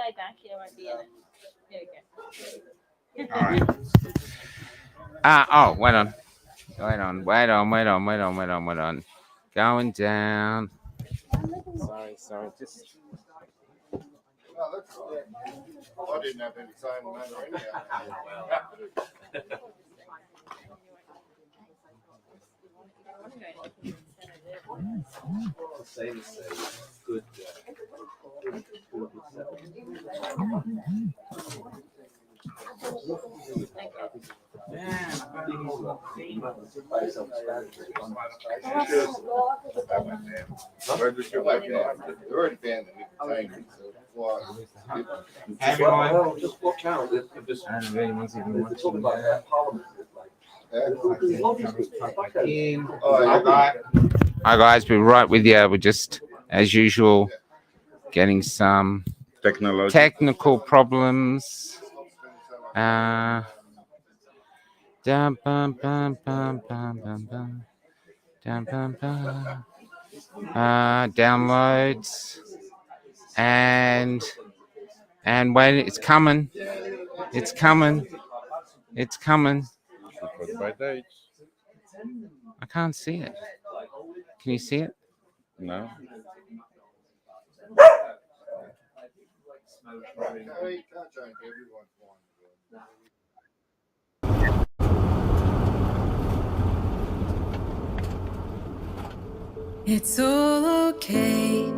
stay back. You won't be in it. Here we go. All right. Oh, wait on. Going down. Sorry. Just. I didn't have any sign on that anyhow. Good. They're already banned the nicotine, so Well, just watch out. Just I don't really want to even watch talk about that Parliament. Hi guys, we're right with you. We're just, as usual, getting some technical problems. Downloads and when it's coming. I can't see it. Can you see it? No. It's all okay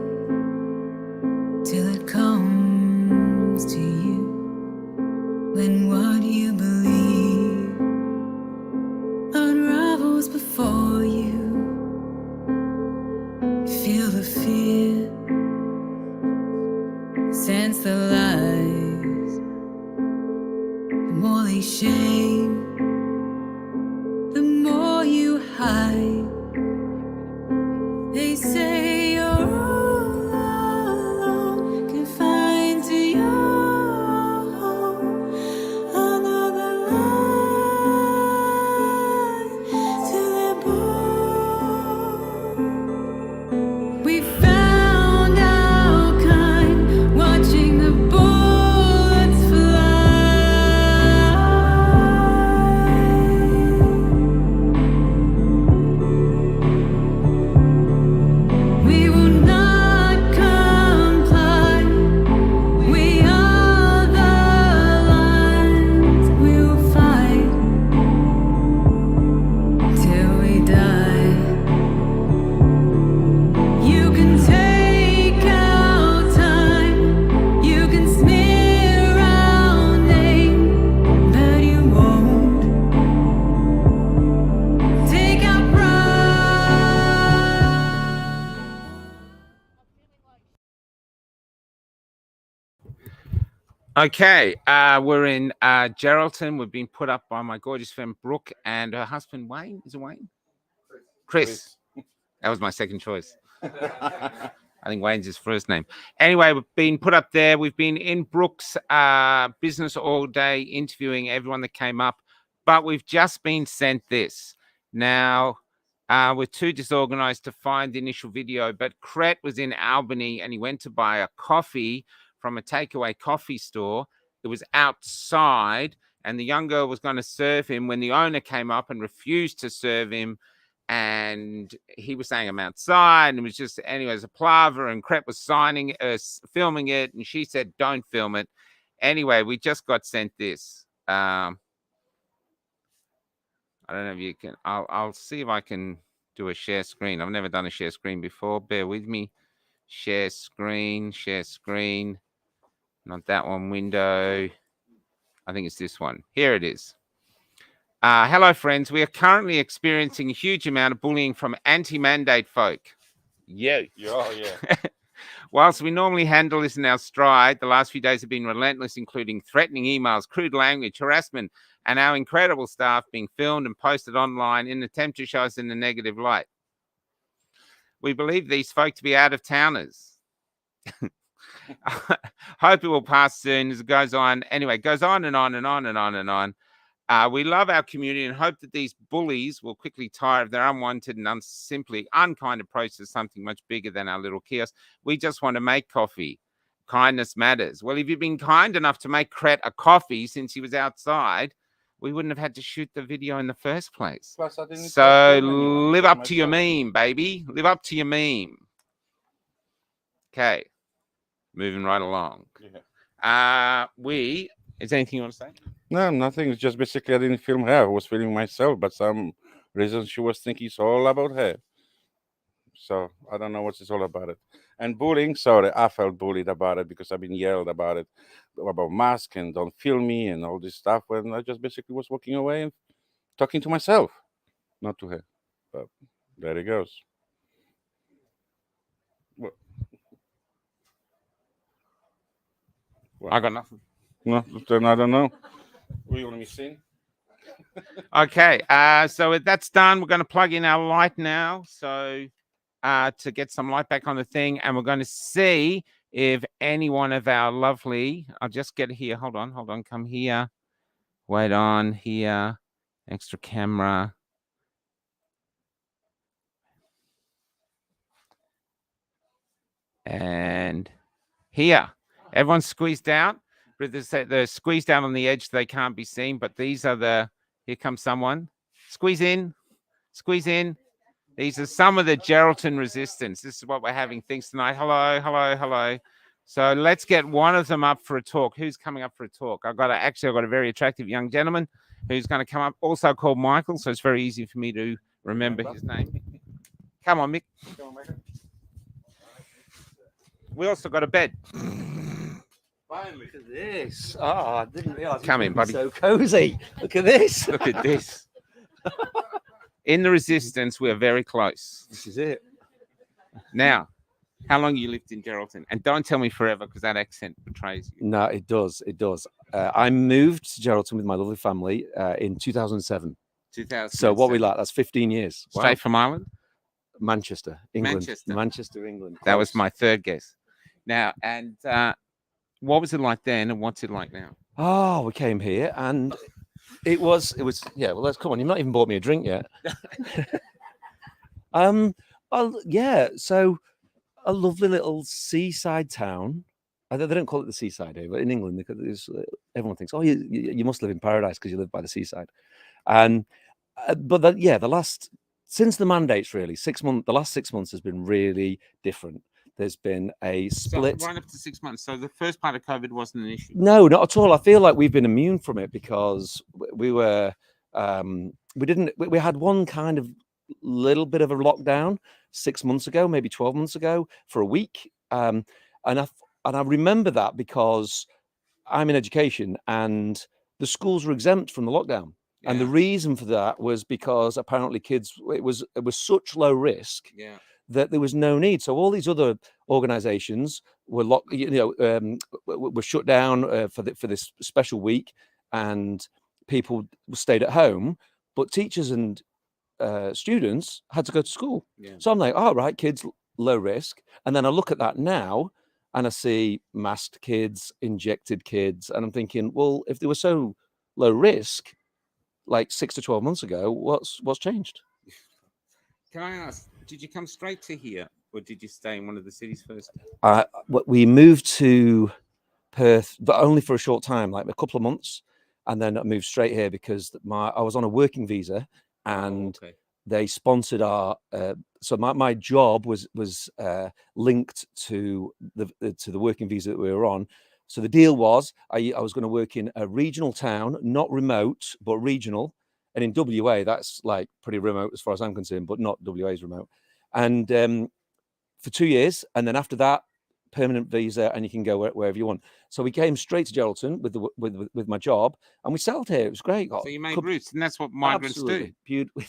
till it comes to you, when what you believe unravels before you. Feel the fear, sense the lies, the more they shame, the more you hide. They say you're all alone, confined to your home. Another lie to their bone. We found our kind, watching the bullets We will not comply. We are the lines. We will fight till we die. You can take our time. You can smear our name, but you won't take our Okay, we're in Geraldton. We've been put up by my gorgeous friend Brooke and her husband Wayne. Is it Wayne? Chris. That was my second choice. I think Wayne's his first name. Anyway, we've been put up there. We've been in Brooke's business all day, interviewing everyone that came up, but we've just been sent this. Now, we're too disorganized to find the initial video, but Cret was in Albany and he went to buy a coffee from a takeaway coffee store. It was outside, and the young girl was going to serve him when the owner came up and refused to serve him. And he was saying, I'm outside. And it was just, anyways, a palaver. And Cret was filming it. And she said, don't film it. Anyway, we just got sent this. I don't know if you can. I'll see if I can do a share screen. I've never done a share screen before. Bear with me. Share screen. Not that one, window. I think it's this one. Here it is. Hello, friends. We are currently experiencing a huge amount of bullying from anti-mandate folk. Yeah. Whilst we normally handle this in our stride, the last few days have been relentless, including threatening emails, crude language, harassment, and our incredible staff being filmed and posted online in an attempt to show us in a negative light. We believe these folk to be out-of-towners. Hope it will pass soon as it goes on. Anyway, it goes on and on and on and on and on. We love our community and hope that these bullies will quickly tire of their unwanted and simply unkind approach to something much bigger than our little kiosk. We just want to make coffee. kindness matters. Well, if you've been kind enough to make Cret a coffee since he was outside, we wouldn't have had to shoot the video in the first place. Plus, I didn't So tell anyone, live just up to your myself. meme, baby. Live up to your meme. Okay, moving right along. Yeah. Is there anything you want to say? No, nothing. It's just basically I didn't film her. I was filming myself, but some reason she was thinking it's all about her. So I don't know what it's all about it. And bullying, sorry, I felt bullied about it because I've been yelled about it, about mask and don't film me and all this stuff. When I just basically was walking away and talking to myself, not to her. But there it goes. I got nothing. No, then I don't know. What you want me to sing? Okay, so that's done. We're going to plug in our light now. So to get some light back on the thing, and we're going to see if any one of our lovely, I'll just get here. Hold on, come here. Wait on here. Extra camera. And here. Everyone's squeezed out. But they're squeezed out on the edge. They can't be seen. But these are the, here comes someone. Squeeze in. Squeeze in. These are some of the Geraldton resistance. This is what we're having things tonight. Hello, hello, hello. So let's get one of them up for a talk. Who's coming up for a talk? I've got a very attractive young gentleman who's going to come up, also called Michael. So it's very easy for me to remember his name. Come on, Mick. We also got a bed. Finally, look at this. I didn't realize. Come in, buddy. So cozy. Look at this. Look at this. In the resistance, we're very close. This is it. Now, how long you lived in Geraldton? And don't tell me forever, because that accent betrays you. No, it does. It does. I moved to Geraldton with my lovely family in 2007. 2000. So what we like, that's 15 years. Straight from Ireland? Manchester, England. Manchester. Manchester, England. That was Close. my third guess. Now, and what was it like then, and what's it like now? Oh, we came here and it was yeah, well, let's come on. You've not even bought me a drink yet. Yeah, so a lovely little seaside town. They don't call it the seaside here, but in England, everyone thinks, oh, you must live in paradise because you live by the seaside. And since the mandates, really, 6 months, the last 6 months has been really different. There's been a split. So right up to 6 months. So the first part of COVID wasn't an issue. No, not at all. I feel like we've been immune from it because we had one kind of little bit of a lockdown 6 months ago, maybe 12 months ago for a week. And I remember that because I'm in education and the schools were exempt from the lockdown. Yeah. And the reason for that was because apparently it was such low risk. Yeah. That there was no need. So all these other organizations were were shut down for this special week, and people stayed at home, but teachers and students had to go to school. Yeah. So I'm like, all right, kids, low risk. And then I look at that now and I see masked kids, injected kids. And I'm thinking, well, if they were so low risk, like 6 to 12 months ago, what's changed? Can I ask, did you come straight to here, or did you stay in one of the cities first? We moved to Perth, but only for a short time, like a couple of months, and then I moved straight here because I was on a working visa, and they sponsored our. So my job was linked to the working visa that we were on. So the deal was I was going to work in a regional town, not remote, but regional. And in WA, that's like pretty remote as far as I'm concerned, but not WA's remote. And for 2 years, and then after that, permanent visa, and you can go wherever you want. So we came straight to Geraldton with my job, and we settled here. It was great. So you made roots, and that's what migrants do.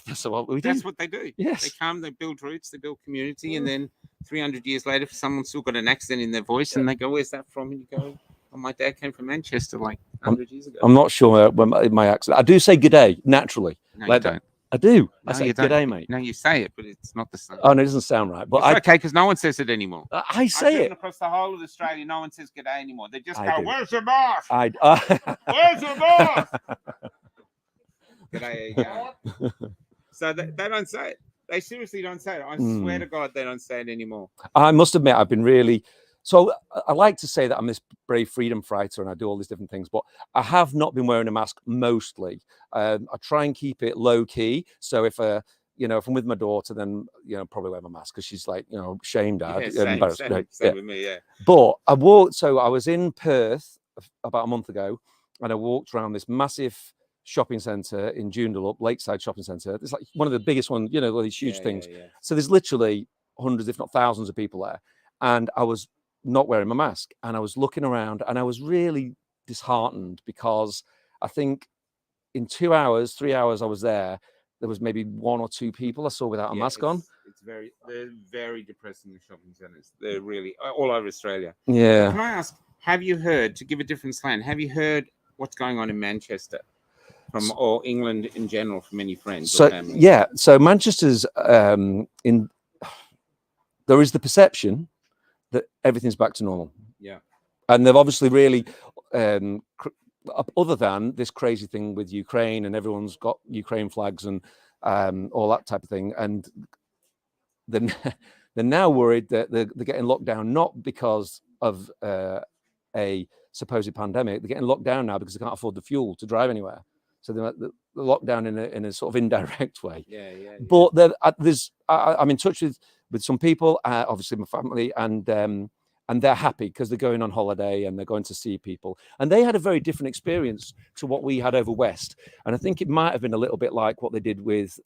That's what we do. That's what they do. Yes, they come, they build roots, they build community, and then 300 years later, if someone's still got an accent in their voice, and they go, "Where's that from?" And you go, "Oh, my dad came from Manchester, like 100 years ago." I'm not sure my accent. I do say "good day" naturally. No, like you don't. I do. No, I say "good day, mate." No, you say it, but it's not the same. Oh no, it doesn't sound right. But it's okay because no one says it anymore. I say it across the whole of Australia. No one says "good day" anymore. They just go, do. "Where's your boss? Where's your boss?" Good day, So they don't say it. They seriously don't say it. I swear to God, they don't say it anymore. I must admit, I've been really So I like to say that I'm this brave freedom fighter and I do all these different things, but I have not been wearing a mask mostly. I try and keep it low key. So if if I'm with my daughter, then probably wear my mask because she's like, shame, Dad, embarrassed. Same with me, yeah. But I walked. So I was in Perth about a month ago, and I walked around this massive shopping centre in Joondalup, Lakeside Shopping Centre. It's like one of the biggest ones, all these huge things. Yeah. So there's literally hundreds, if not thousands, of people there, and I was not wearing my mask, and I was looking around, and I was really disheartened because I think in 2 hours, 3 hours I was there was maybe 1 or 2 people I saw without a mask on. They're very depressing, the shopping centres. They're really all over Australia. Yeah. Can I ask, have you heard, to give a different slant, have you heard what's going on in Manchester or England in general from any friends or family? Yeah, so Manchester's there is the perception that everything's back to normal. Yeah. And they've obviously really other than this crazy thing with Ukraine and everyone's got Ukraine flags and all that type of thing, and they're now worried that they're getting locked down not because of a supposed pandemic. They're getting locked down now because they can't afford the fuel to drive anywhere. So they're locked down in a sort of indirect way. Yeah. But I'm in touch with some people, obviously my family, and they're happy because they're going on holiday and they're going to see people. And they had a very different experience to what we had over West. And I think it might have been a little bit like what they did with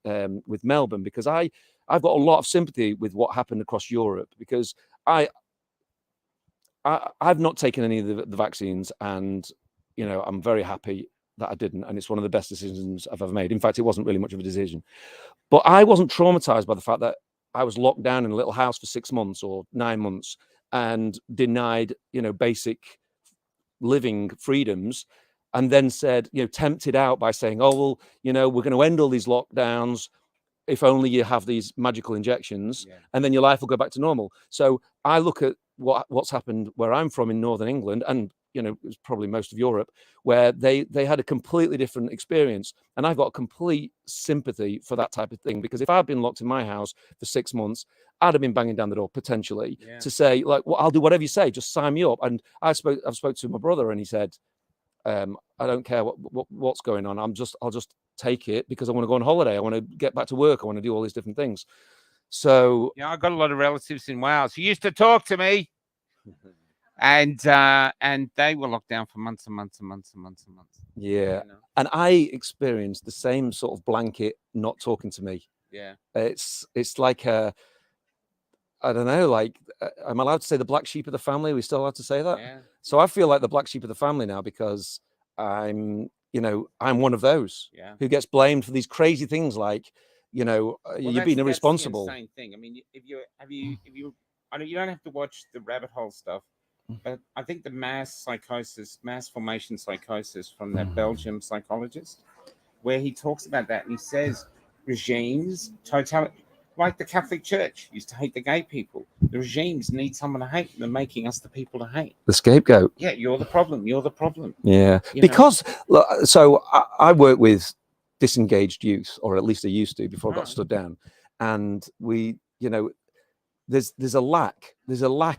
Melbourne, because I've got a lot of sympathy with what happened across Europe, because I've not taken any of the vaccines, and I'm very happy that I didn't, and it's one of the best decisions I've ever made. In fact, it wasn't really much of a decision, but I wasn't traumatized by the fact that I was locked down in a little house for 6 months or 9 months and denied, basic living freedoms, and then said, tempted out by saying, oh, well, we're going to end all these lockdowns if only you have these magical injections, and then your life will go back to normal. So I look at what's happened where I'm from in Northern England, and it's probably most of Europe, where they had a completely different experience. And I've got complete sympathy for that type of thing, because if I'd been locked in my house for 6 months, I'd have been banging down the door potentially to say, like, well, I'll do whatever you say, just sign me up. And I've spoke to my brother, and he said, I don't care what's going on. I'll just take it because I want to go on holiday. I want to get back to work. I want to do all these different things. So I've got a lot of relatives in Wales who used to talk to me. And they were locked down for months and months and months and months and months. Yeah. And I experienced the same sort of blanket not talking to me. Yeah. It's like I don't know, like, I'm allowed to say the black sheep of the family? Are we still allowed to say that? Yeah. So I feel like the black sheep of the family now, because I'm one of those who gets blamed for these crazy things, like, you're being irresponsible. That's the insane thing. I mean, you don't have to watch the rabbit hole stuff, but I think the mass formation psychosis from that Belgium psychologist, where he talks about that, and he says regimes, like the Catholic Church used to hate the gay people. The regimes need someone to hate. They're making us the people to hate. The scapegoat. Yeah, you're the problem. You're the problem. Yeah, because so I work with disengaged youth, or at least I used to before I got stood down, and we, there's a lack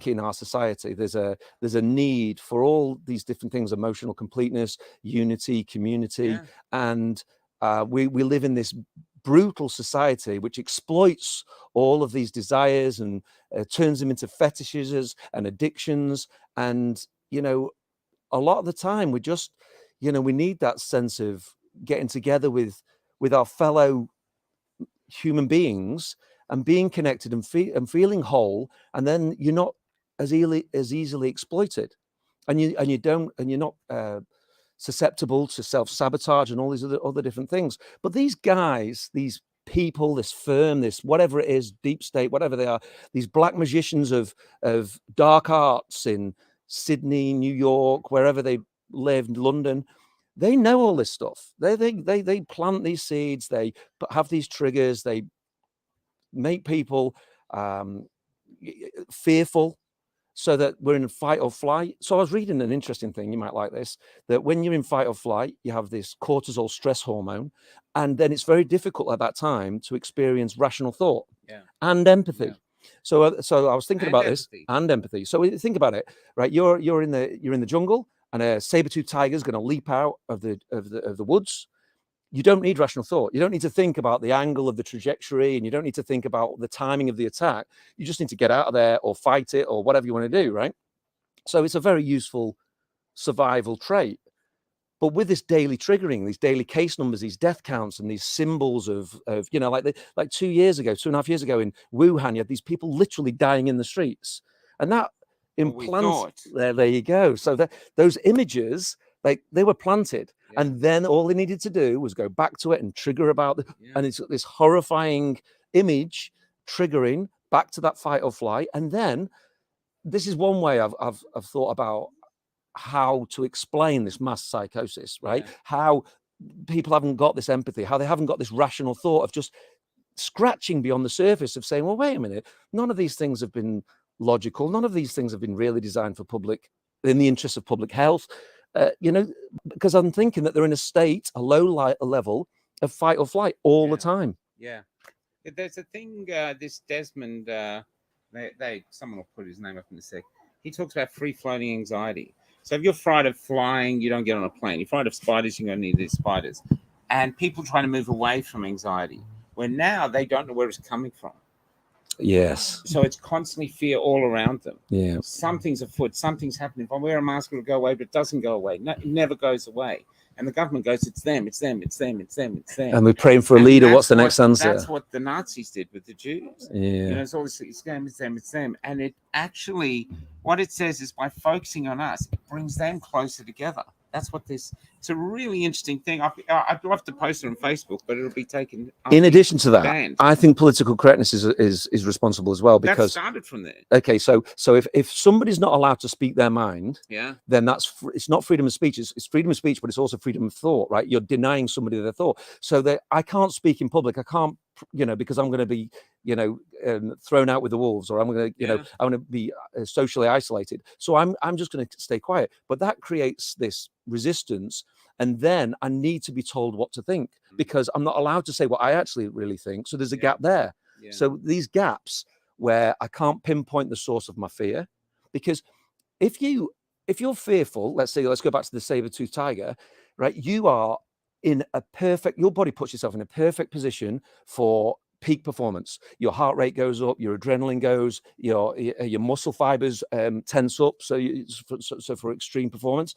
in our society. There's a need for all these different things: emotional completeness, unity, community, and we live in this brutal society which exploits all of these desires and turns them into fetishes and addictions. And a lot of the time we just we need that sense of getting together with our fellow human beings and being connected and feeling whole, and then you're not as easily exploited, and you're not susceptible to self-sabotage and all these other different things. But these guys, these people, this firm, this whatever it is, deep state, whatever they are, these black magicians of dark arts in Sydney, New York, wherever they live, London, they know all this stuff. They plant these seeds, they have these triggers, they make people fearful, so that we're in fight or flight. So I was reading an interesting thing, you might like this, that when you're in fight or flight, you have this cortisol stress hormone, and then it's very difficult at that time to experience rational thought and empathy. So I was thinking And about this empathy. and empathy. So think about it, right? You're in the jungle, and a saber-toothed tiger is going to leap out of the woods. You don't need rational thought. You don't need to think about the angle of the trajectory, and you don't need to think about the timing of the attack. You just need to get out of there or fight it or whatever you want to do, right? So it's a very useful survival trait. But with this daily triggering, these daily case numbers, these death counts, and these symbols of like 2 years ago, 2.5 years ago in Wuhan, you had these people literally dying in the streets, and that What we implants. thought. There you go. So those images, like, they were planted, Yeah. and then all they needed to do was go back to it and trigger about the, Yeah. and it's this horrifying image triggering back to that fight or flight. And then this is one way I've thought about how to explain this mass psychosis, right? Yeah. How people haven't got this empathy, how they haven't got this rational thought of just scratching beyond the surface of saying, well, wait a minute, none of these things have been logical. None of these things have been really designed for in the interest of public health, because I'm thinking that they're in a low level of fight or flight all the time. Yeah. There's a thing, this Desmond, someone will put his name up in a sec. He talks about free floating anxiety. So if you're afraid of flying, you don't get on a plane. You're afraid of spiders, you're going to need these spiders. And people trying to move away from anxiety, where now they don't know where it's coming from. Yes. So it's constantly fear all around them. Yeah. Something's afoot, something's happening. If I wear a mask, it'll go away, but it doesn't go away. No, it never goes away. And the government goes, it's them, it's them, it's them, it's them, it's them. And we're praying for a And leader. that's What's the next answer? That's what the Nazis did with the Jews. Yeah. You know, it's always it's them, it's them, it's them. And it actually, what it says is by focusing on us, it brings them closer together. That's what it's a really interesting thing. I'd love to post it on Facebook, but it'll be taken. In addition to that, banned. I think political correctness is responsible as well, That because started from there. okay, so if somebody's not allowed to speak their mind, Yeah. then it's not freedom of speech. It's freedom of speech, but it's also freedom of thought, right? You're denying somebody their thought. So that I can't speak in public. I can't, because I'm going to be, thrown out with the wolves, or I'm going to, I'm going to be socially isolated. So I'm just going to stay quiet. But that creates this resistance, and then I need to be told what to think, because I'm not allowed to say what I actually really think. So there's a gap there. Yeah. So these gaps where I can't pinpoint the source of my fear, because if you're fearful, let's go back to the saber-toothed tiger, right? You are your body puts yourself in a perfect position for peak performance. Your heart rate goes up, your adrenaline goes, your muscle fibers tense up, so for extreme performance.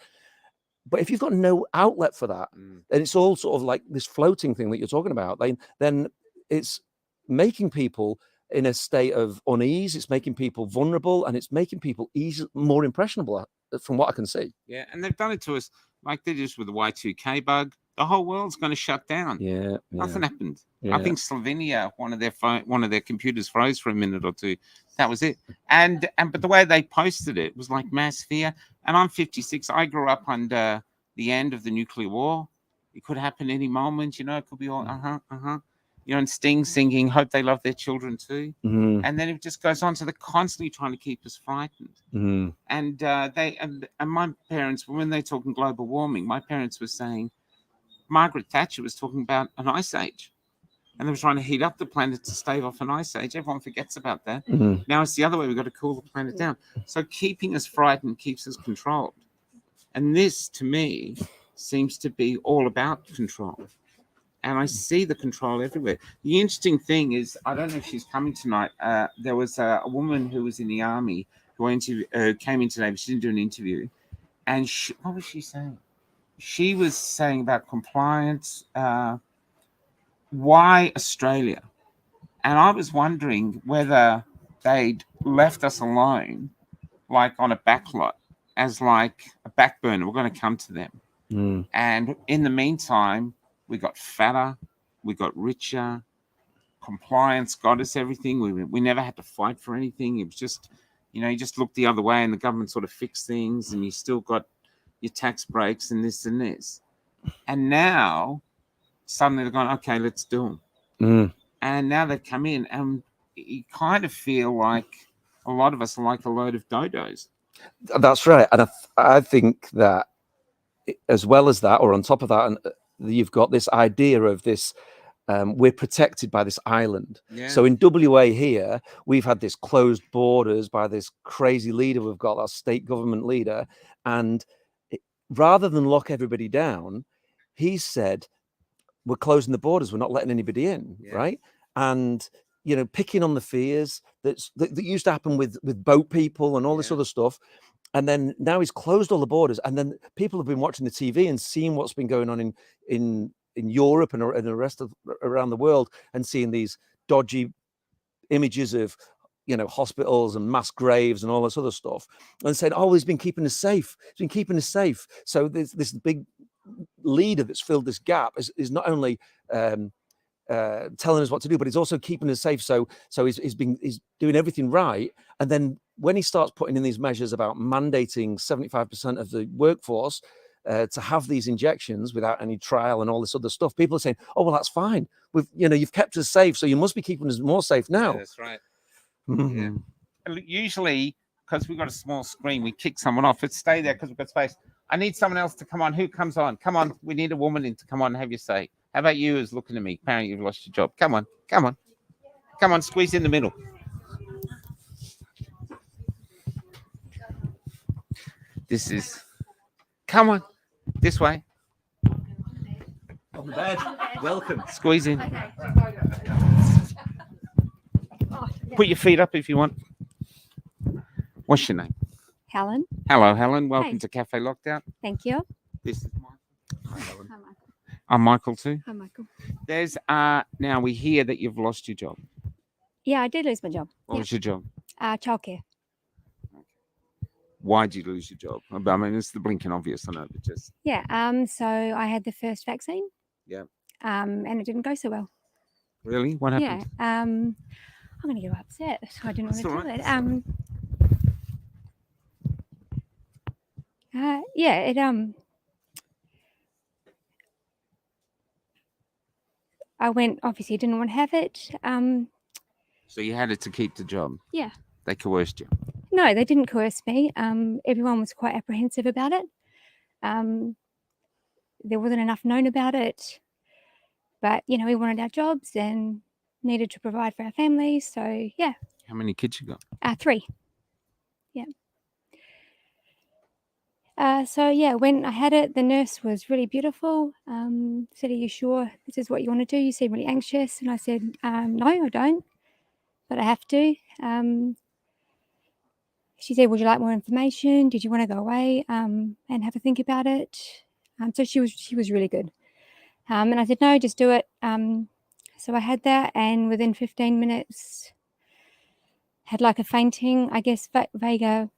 But if you've got no outlet for that, and it's all sort of like this floating thing that you're talking about, then it's making people in a state of unease. It's making people vulnerable, and it's making people more impressionable, from what I can see. Yeah, and they've done it to us like they did with the Y2K bug. The whole world's going to shut down. Yeah. Nothing happened. Yeah. I think Slovenia, one of their computers froze for a minute or two. That was it. And but the way they posted it was like mass fear. And I'm 56. I grew up under the end of the nuclear war. It could happen any moment. It could be all and Sting singing "Hope They Love Their Children Too." Mm-hmm. And then it just goes on. So they're constantly trying to keep us frightened. Mm-hmm. And and my parents, when they're talking global warming, my parents were saying, Margaret Thatcher was talking about an ice age, and they were trying to heat up the planet to stave off an ice age. Everyone forgets about that. Mm-hmm. Now it's the other way. We've got to cool the planet down. So keeping us frightened keeps us controlled. And this, to me, seems to be all about control. And I see the control everywhere. The interesting thing is, I don't know if she's coming tonight. There was a woman who was in the army who came in today, but she didn't do an interview. And what was she saying? She was saying about compliance. Why Australia? And I was wondering whether they'd left us alone, like on a backlot, as like a back burner. We're going to come to them. And in the meantime, we got fatter, we got richer, compliance got us everything. We never had to fight for anything. It was just, you just looked the other way and the government sort of fixed things, and you still got your tax breaks and this and this. And now suddenly they're going, okay, let's do them. And now they've come in, and you kind of feel like a lot of us are like a load of dodos. That's right. And I think that as well as that, or on top of that, and you've got this idea of this we're protected by this island. Yeah. So in WA here, we've had this closed borders by this crazy leader we've got, our state government leader. And rather than lock everybody down, he said, we're closing the borders, we're not letting anybody in, Yeah. right? And, picking on the fears that used to happen with boat people and all this Yeah. other stuff. And then now he's closed all the borders. And then people have been watching the TV and seeing what's been going on in Europe and the rest of around the world, and seeing these dodgy images of hospitals and mass graves and all this other stuff, and saying, oh, he's been keeping us safe, so there's this big leader that's filled this gap is not only telling us what to do, but he's also keeping us safe, so he's doing everything right. And then when he starts putting in these measures about mandating 75% of the workforce to have these injections without any trial and all this other stuff, people are saying, oh, well, that's fine. You've kept us safe, so you must be keeping us more safe now. Yeah, that's right. Mhm. Usually, because we've got a small screen, we kick someone off. Let's stay there because we've got space. I need someone else to come on. Who comes on? Come on. We need a woman in to come on and have your say. How about you who's looking at me? Apparently you've lost your job. Come on. Come on. Come on. Squeeze in the middle. This is... Come on. This way. On the bed. Welcome. Squeeze in. Put your feet up if you want. What's your name? Helen, Hello, Helen. Welcome Hey. to Cafe Lockdown. thank you. This is Michael. Hi, Helen. Hi, Michael. I'm Michael too. Hi, Michael. There's now we hear that you've lost your job. Yeah, I did lose my job. What was your job? Childcare. Why did you lose your job? I mean, it's the blinking obvious, I know, but just Yeah. So I had the first vaccine. Yeah. And it didn't go so well. really, what Yeah. happened? I'm gonna get upset, so I didn't want That's to all do right, it. that's all Yeah. It I went. Obviously, didn't want to have it. So you had it to keep the job. Yeah. They coerced you. No, they didn't coerce me. Everyone was quite apprehensive about it. There wasn't enough known about it, but we wanted our jobs and needed to provide for our families. So yeah, How many kids you got? 3. Yeah. So yeah, when I had it, the nurse was really beautiful. Said, "Are you sure this is what you want to do? You seem really anxious." And I said, "No, I don't, but I have to." She said, "Would you like more information? Did you want to go away and have a think about it?" So she was really good. And I said, "No, just do it." So I had that, and within 15 minutes, had like a fainting, I guess, vagal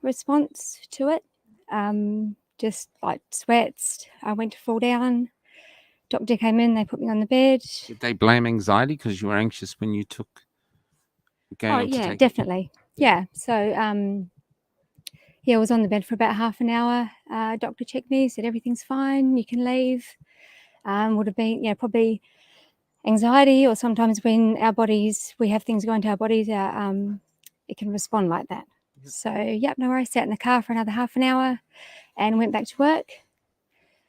response to it. Just like sweats. I went to fall down. Doctor came in. They put me on the bed. Did they blame anxiety because you were anxious when you took? Oh yeah, definitely. Yeah. So yeah, I was on the bed for about half an hour. Doctor checked me, said everything's fine, you can leave. Would have been probably anxiety, or sometimes when we have things go into our bodies, it can respond like that. So yep, no worries. Sat in the car for another half an hour and went back to work.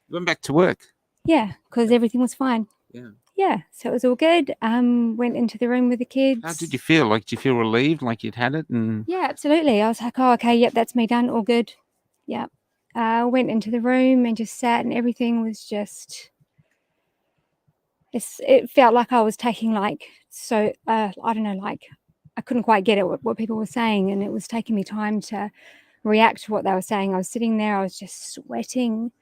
You went back to work. Yeah, because everything was fine. Yeah. Yeah, so it was all good. Went into the room with the kids. How did you feel? Like, did you feel relieved, like you'd had it? And Yeah, absolutely. I was like, oh, okay, yep, that's me done, all good. Yep. Went into the room and just sat, and everything was just. It felt like I was taking I don't know, like I couldn't quite get it what people were saying, and it was taking me time to react to what they were saying. I was sitting there, I was just sweating.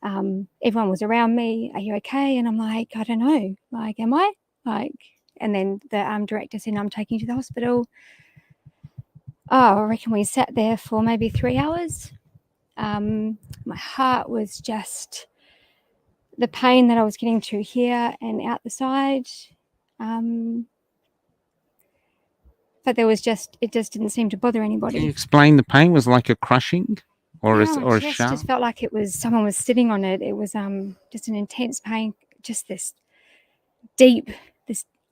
Everyone was around me. Are you okay? And I'm like, I don't know. Like, am I? Like, and then the director said, I'm taking you to the hospital. Oh, I reckon we sat there for maybe 3 hours. My heart was just the pain that I was getting to here and out the side. But it just didn't seem to bother anybody. can you explain the pain? Was it like a crushing, or Yeah, a chest sharp? just felt like it was someone was sitting on it. It was just an intense pain, just this deep,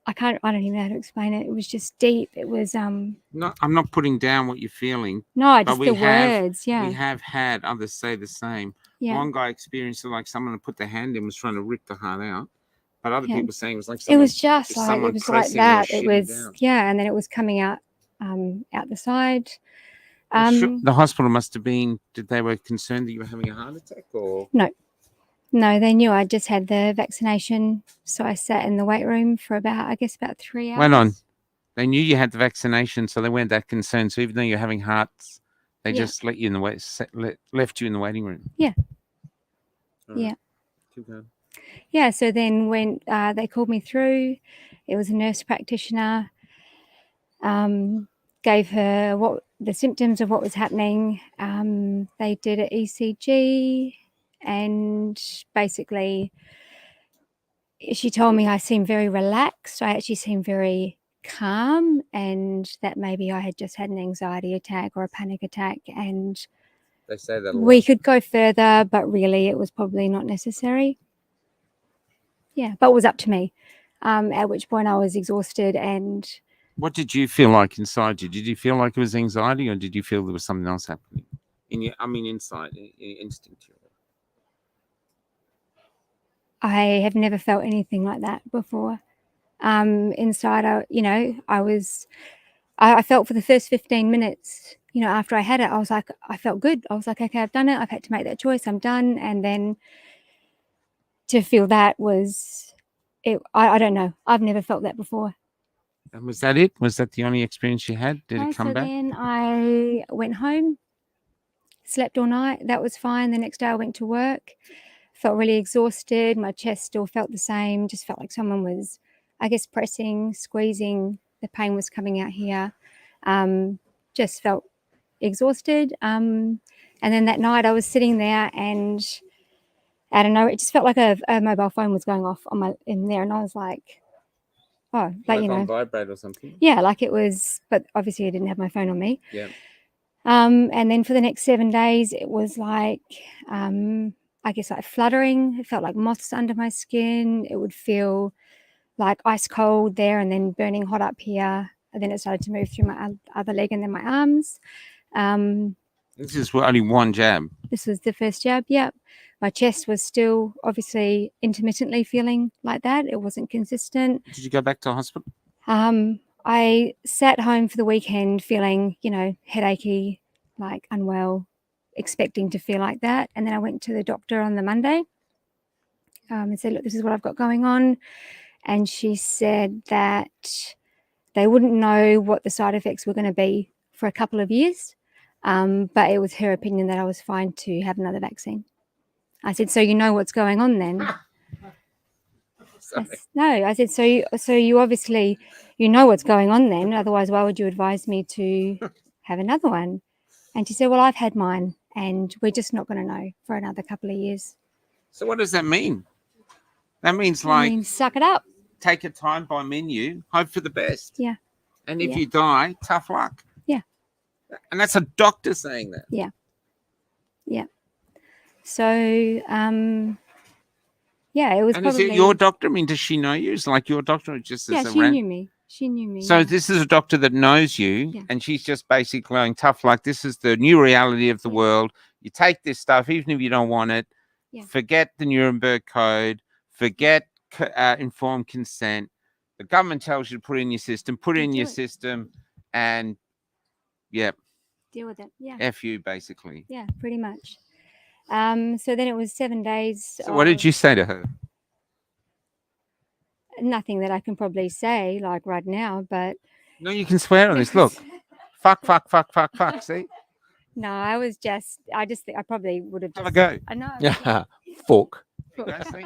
I don't even know how to explain it. It was just deep. It was No, I'm not putting down what you're feeling. no, But just we the have- words. Yeah. We have had others say the same. Yeah. One guy experienced it like someone had put their hand in, was trying to rip the heart out. But other Yeah. people saying it was like It someone, was just like someone it was like pressing or that. It shitting was down. yeah, and then it was coming out the side. Well, sure, the hospital must have been. Did they were concerned that you were having a heart attack, or No, they knew I just had the vaccination, so I sat in the wait room for about 3 hours. Went on. They knew you had the vaccination, so they weren't that concerned. So even though you're having hearts, they Yeah. just let you in the left you in the waiting room. Yeah. All right. Yeah. Keep going. Yeah, so then when they called me through, it was a nurse practitioner, gave her what the symptoms of what was happening. They did an ECG, and basically she told me I seemed very relaxed. I actually seemed very calm, and that maybe I had just had an anxiety attack or a panic attack, and They say that a lot. we could go further, but really it was probably not necessary. Yeah, but it was up to me. At which point I was exhausted, and What did you feel like inside you? Did you feel like it was anxiety, or did you feel there was something else happening in your? I mean, inside, instinctually. I have never felt anything like that before. Inside, I felt for the first 15 minutes, after I had it, I felt good. I was like, okay, I've done it. I've had to make that choice. I'm done. And then to feel that was, I don't know. I've never felt that before. And was that it? Was that the only experience you had? Did it come so back? then I went home, slept all night. That was fine. The next day I went to work, felt really exhausted. My chest still felt the same. Just felt like someone was, pressing, squeezing. The pain was coming out here. Just felt exhausted. And then that night I was sitting there, and I don't know, it just felt like a mobile phone was going off in there, and I was like, oh, Like on vibrate or something? yeah, like it was, but obviously I didn't have my phone on me. Yeah. And then for the next 7 days, it was like, like fluttering. It felt like moths under my skin. It would feel like ice cold there, and then burning hot up here. And then it started to move through my other leg and then my arms. This is only one jab. This was the first jab. Yep. My chest was still obviously intermittently feeling like that. It wasn't consistent. Did you go back to hospital? I sat home for the weekend feeling, headachy, like unwell, expecting to feel like that. And then I went to the doctor on the Monday and said, look, this is what I've got going on. And she said that they wouldn't know what the side effects were going to be for a couple of years. But it was her opinion that I was fine to have another vaccine. I said, so you know what's going on then? I said, so you obviously, you know what's going on then. Otherwise, why would you advise me to have another one? And she said, well, I've had mine, and we're just not going to know for another couple of years. So what does that mean? That means I mean, suck it up. take a time by menu, hope for the best. Yeah. And if Yeah. you die, tough luck. Yeah. And that's a doctor saying that. Yeah. So, yeah, it was And probably. is it your doctor? I mean, does she know you? Is it like your doctor or just Yeah, as a she ran- knew me. She knew me. So yeah. this is a doctor that knows you, Yeah. and she's just basically going tough luck. This is the new reality of the Yeah. world. You take this stuff, even if you don't want it. Yeah. Forget the Nuremberg Code. Forget informed consent. The government tells you to put it in your system. Put it You in do your it. system, and yeah, Deal with it. Yeah. F you basically. Yeah, pretty much. So then it was 7 days. So what did of you say to her? Nothing that I can probably say like right now, but No, you can swear on this. Look, fuck. See, no, I just think I probably would have have a just. go. I know. Yeah. Fuck. Yeah, see?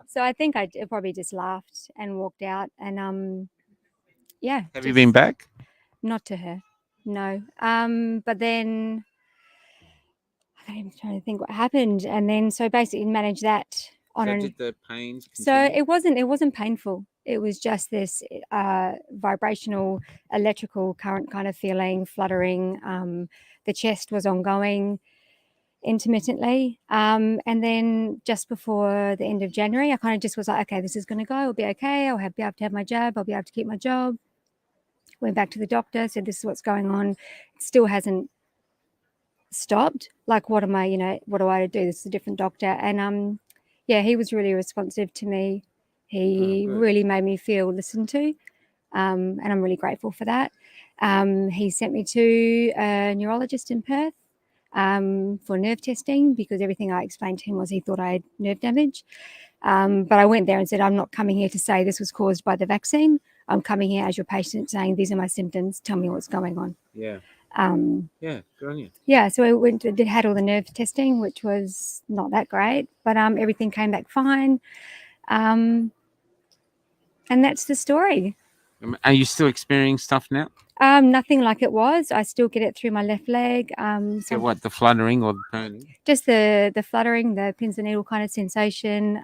So I think I probably just laughed and walked out, and yeah. Have you been just- back? Not to her, no. But then I'm trying to think what happened, and then so basically manage that on So an. did the pains So continue? it wasn't painful. It was just this vibrational, electrical current kind of feeling, fluttering. The chest was ongoing. intermittently. And then just before the end of January, I kind of just was like, okay, this is going to go. I'll be okay. I'll be able to have my jab. I'll be able to keep my job. Went back to the doctor, said this is what's going on. It still hasn't stopped. Like, what am I, what do I do? This is a different doctor. And yeah, he was really responsive to me. He good. really made me feel listened to. And I'm really grateful for that. He sent me to a neurologist in Perth for nerve testing, because everything I explained to him was he thought I had nerve damage. But I went there and said, I'm not coming here to say this was caused by the vaccine. I'm coming here as your patient saying, these are my symptoms. Tell me what's going on. Yeah. Yeah. Good on you. Yeah, so I had all the nerve testing, which was not that great, but everything came back fine. And that's the story. Are you still experiencing stuff now? Nothing like it was. I still get it through my left leg. So what, the fluttering or the burning? Just the fluttering, the pins and needle kind of sensation.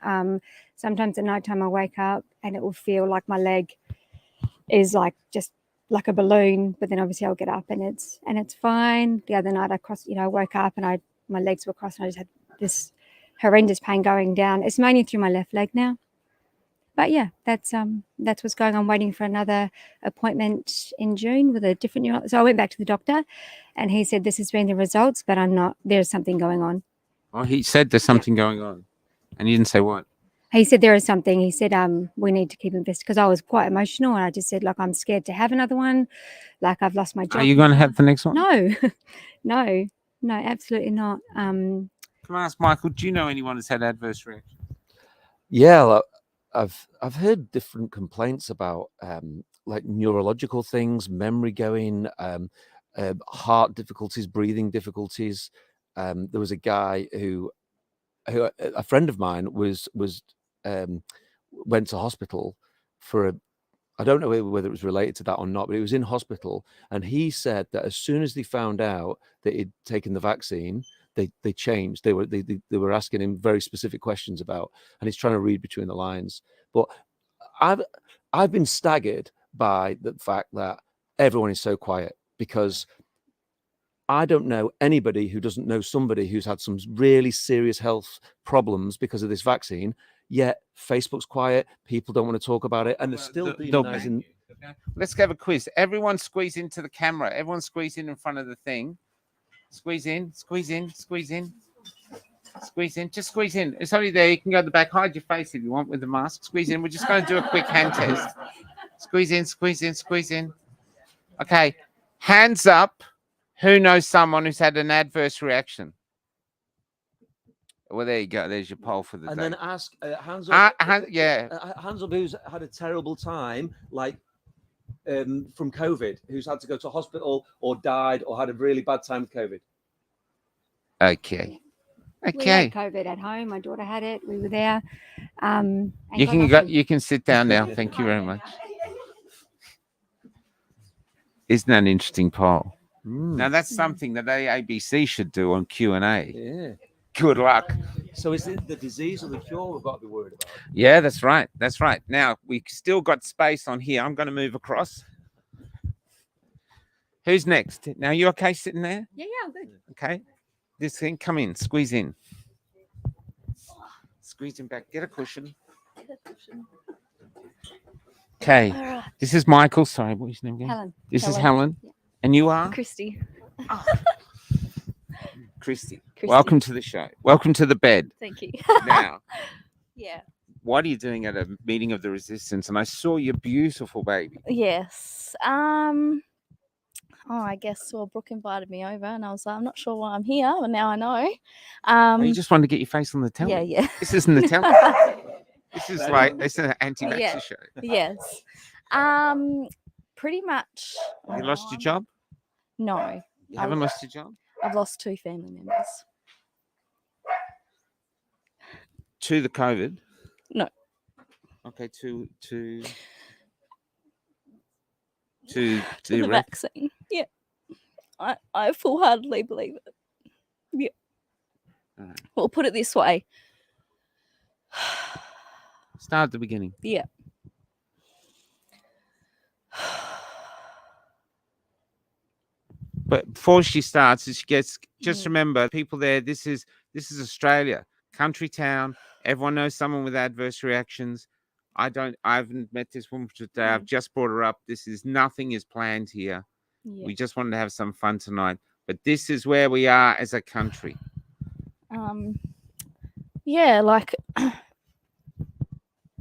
Sometimes at nighttime I wake up and it will feel like my leg is like just like a balloon, but then obviously I'll get up and it's fine. The other night I woke up and my legs were crossed and I just had this horrendous pain going down. It's mainly through my left leg now. But yeah, that's what's going on. Waiting for another appointment in June with a different neurologist. So I went back to the doctor and he said, this has been the results, but there's something going on. Oh, he said there's something going on. And you didn't say what? He said there is something. He said, we need to keep investigating, because I was quite emotional and I just said, like, I'm scared to have another one. Like, I've lost my job. Are you going to have the next one? No, no, absolutely not. Can I ask Michael, do you know anyone who's had adverse reaction? Yeah, like, I've heard different complaints about like neurological things, memory going, heart difficulties, breathing difficulties. There was a guy who a friend of mine went to hospital for I don't know whether it was related to that or not, but he was in hospital and he said that as soon as they found out that he'd taken the vaccine, they changed. They were asking him very specific questions about, and he's trying to read between the lines. But I've been staggered by the fact that everyone is so quiet, because I don't know anybody who doesn't know somebody who's had some really serious health problems because of this vaccine. Yet Facebook's quiet. People don't want to talk about it, and they're still demonizing. Let's have a quiz. Everyone squeeze into the camera. Everyone squeeze in front of the thing. Squeeze in, squeeze in, squeeze in, squeeze in. Just squeeze in. It's only there. You can go to the back. Hide your face if you want with the mask. Squeeze in. We're just going to do a quick hand test. Squeeze in, squeeze in, squeeze in. Okay. Hands up. Who knows someone who's had an adverse reaction? Well, there you go. There's your poll for the day. And then ask hands up. Hands up who's had a terrible time, like from COVID, who's had to go to hospital or died or had a really bad time with COVID. Okay. We had COVID at home. My daughter had it. We were there. You can sit down now. Thank you very much. Isn't that an interesting poll? Now that's something that AABC should do on Q&A. Yeah. Good luck. So is it the disease or the cure we've got to be worried about? Yeah, that's right. That's right. Now we still got space on here. I'm going to move across. Who's next? Now you okay sitting there? Yeah, I'm good. Okay. This thing, come in, squeeze in. Squeeze in back. Get a cushion. Okay. Alright. This is Michael. Sorry, what's his name again? Helen. This is Helen. Yeah. And you are? Christy. Christy. Welcome to the show. Welcome to the bed. Thank you. Now, Yeah. what are you doing at a meeting of the resistance? And I saw your beautiful baby. Yes. I guess Brooke invited me over, and I was like, I'm not sure why I'm here, but now I know. Oh, you just wanted to get your face on the telly. Yeah. This isn't the telly. This is an anti-vaxxer Yeah. show. Yes. Pretty much. You lost your job? No. You haven't lost your job? I've lost 2 family members. To the COVID? No. Okay, to To the the vaccine. Yeah. I full-heartedly believe it. Yeah. Alright. Well, put it this way. Start at the beginning. Yeah. But before she starts, she gets just remember, people there. This is Australia, country town. Everyone knows someone with adverse reactions. I haven't met this woman today. I've just brought her up. Nothing is planned here. Yeah. We just wanted to have some fun tonight. But this is where we are as a country. Yeah, like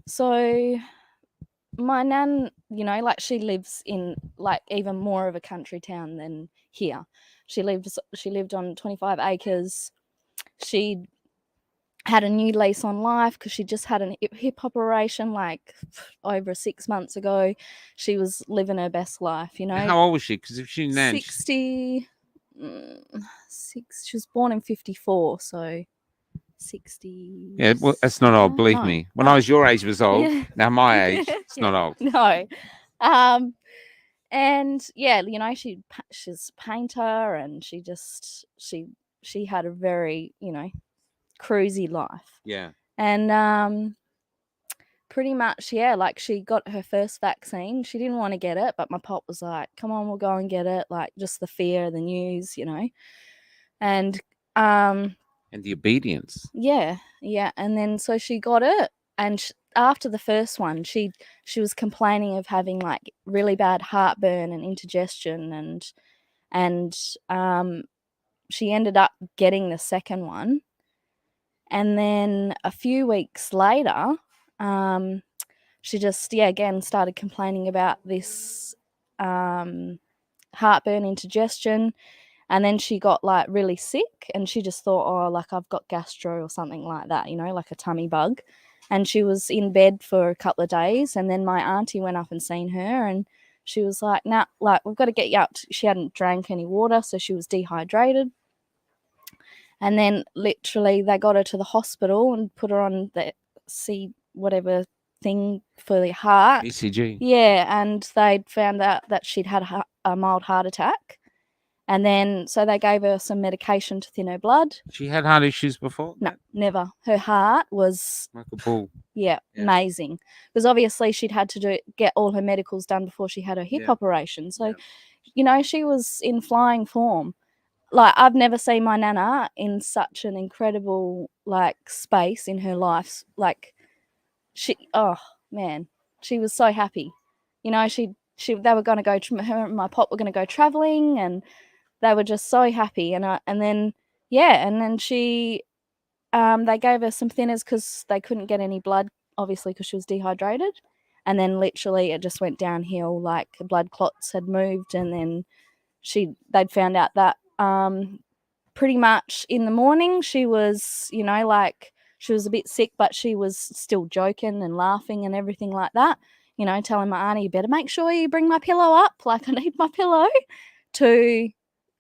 so my nan, you know, like she lives in like even more of a country town than here. She lived on 25 acres. She had a new lease on life because she just had a hip operation like over 6 months ago. She was living her best life, you know. How old was she? Because if she nan, 66. She was born in 54, so 60. yeah, well, that's not old. Believe me. When I was your age, it was old. Yeah. Now my age, it's not old. No. And yeah, you know, she's a painter, and she had a very, you know, cruisy life. Yeah. And pretty much, yeah, like she got her first vaccine. She didn't want to get it, but my pop was like, come on, we'll go and get it. Like just the fear, the news, you know. And the obedience. yeah. And then so she got it, and after the first one, she was complaining of having like really bad heartburn and indigestion, and she ended up getting the second one. And then a few weeks later, she just again started complaining about this heartburn, indigestion. And then she got like really sick, and she just thought, oh, like I've got gastro or something like that, you know, like a tummy bug. And she was in bed for a couple of days. And then my auntie went up and seen her, and she was like, nah, like we've got to get you out. She hadn't drank any water, so she was dehydrated. And then literally they got her to the hospital and put her on the whatever thing for the heart. ECG. Yeah, and they'd found out that she'd had a mild heart attack. And then, so they gave her some medication to thin her blood. She had heart issues before? No, never. Her heart was Like a bull. Yeah, amazing. Because obviously she'd had to get all her medicals done before she had her hip operation. So, you know, she was in flying form. Like, I've never seen my nana in such an incredible, like, space in her life. Like, oh, man, she was so happy. You know, they were going to go, her and my pop were going to go traveling, and they were just so happy. And then she, they gave her some thinners because they couldn't get any blood, obviously, because she was dehydrated. And then literally it just went downhill, like blood clots had moved. And then they'd found out that pretty much in the morning she was, you know, like she was a bit sick, but she was still joking and laughing and everything like that. You know, telling my auntie, you better make sure you bring my pillow up. Like, I need my pillow. To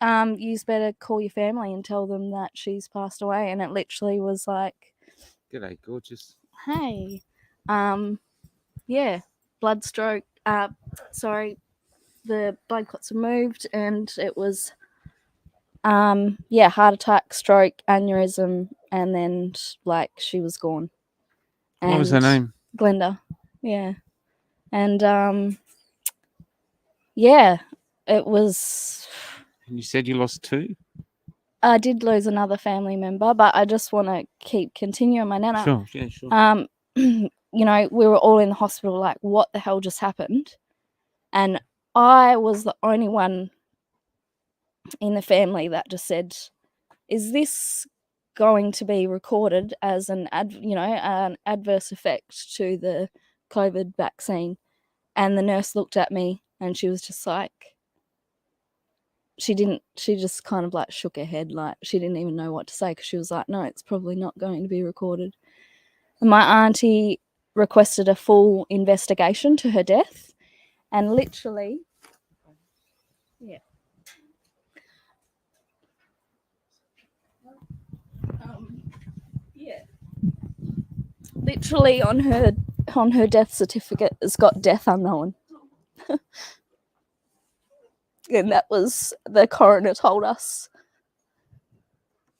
you better call your family and tell them that she's passed away. And it literally was like, G'day, gorgeous. Hey. Blood stroke. The blood clots were moved, and it was heart attack, stroke, aneurysm, and then like she was gone. What was her name? Glenda. Yeah. And it was. And you said you lost 2? I did lose another family member, but I just want to continue my nana. Sure, yeah, sure. You know, we were all in the hospital like, what the hell just happened? And I was the only one in the family that just said, is this going to be recorded as an adverse effect to the COVID vaccine? And the nurse looked at me and she was just like, she just kind of like shook her head, like she didn't even know what to say, because she was like, no, it's probably not going to be recorded. And my auntie requested a full investigation to her death, and literally, literally on her death certificate it's got death unknown. And that was, the coroner told us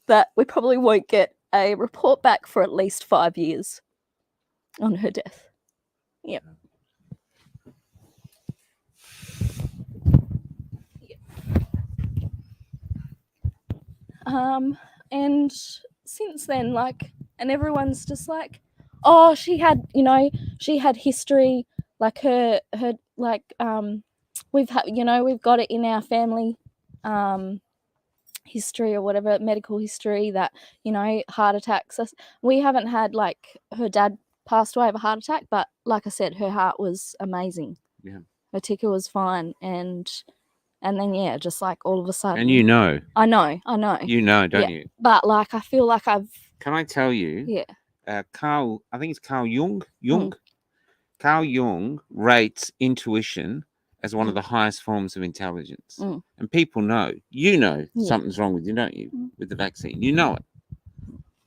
that we probably won't get a report back for at least 5 years on her death. Yep. And since then, like, and everyone's just like, oh, she had, you know, she had history, like her like we've had, you know, we've got it in our family history or whatever, medical history, that, you know, heart attacks. We haven't had, like, her dad passed away of a heart attack, but like I said, her heart was amazing. Yeah. Her ticker was fine, and then yeah, just like all of a sudden. And you know, I know. you know, don't Yeah. you? But like I feel like I've Can I tell you? yeah. Carl, I think it's Carl Jung. Carl Jung rates intuition as one of the highest forms of intelligence. And people know, you know, Yeah. something's wrong with you, don't you? With the vaccine, you know it.